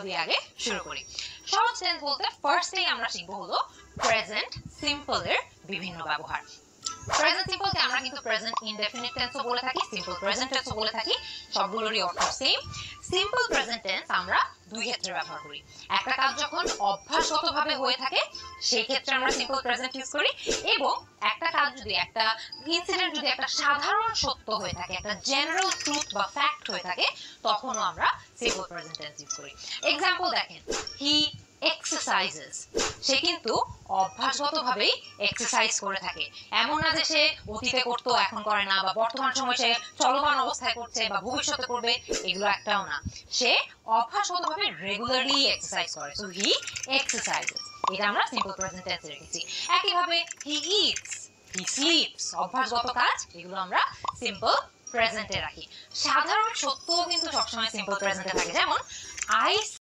দিয়ে আগে শুরু করি। সহজ টেন্স বলতে ফার্স্টেই আমরা শিখবো হলো প্রেজেন্ট সিম্পল এর বিভিন্ন ব্যবহার। প্রেজেন্ট সিম্পলকে আমরা কিন্তু প্রেজেন্ট ইনডেফিনিট টেন্সও বলে থাকি, সিম্পল প্রেজেন্ট টেন্সও বলে থাকি, সবগুলোরই অর্থ সেম। সিম্পল প্রেজেন্ট টেন্স আমরা দুই ক্ষেত্রে ব্যবহার করি। একটা কাজ যখন অভ্যাসগতভাবে হয়ে থাকে সেই ক্ষেত্রে আমরা সিম্পল প্রেজেন্ট ইউজ করি, এবং একটা কাজ যদি একটা ইনসিডেন্ট যদি একটা সাধারণ সত্য হয়ে থাকে, একটা জেনারেল ট্রুথ বা ফ্যাক্ট হয়ে থাকে, তখনও আমরা সিম্পল প্রেজেন্ট টেন্স ইউজ করি। এক্সাম্পল দেখেন, হি এক্সারসাইজেস, সে কিন্তু অভ্যাসগতভাবেই এক্সারসাইজ করে থাকে। এমন না যে সে অতীতে করতো এখন করে না, বা বর্তমান সময়ে সে চলমান অবস্থায় করছে বা ভবিষ্যতে করবে, এগুলো একটাও না। সে অভ্যাসগতভাবে রেগুলারলি এক্সারসাইজ করে। সো হি এক্সারসাইজেস, এটা আমরা সিম্পল প্রেজেন্ট টেন্সে রেখেছি। একইভাবে হি ইটস, হি স্লিপস, অভ্যাসগত কাজ, এগুলো আমরা সিম্পল প্রেজেন্টে রাখি। সাধারণ সত্যও কিন্তু সবসময় সিম্পল প্রেজেন্টে থাকে। যেমন আই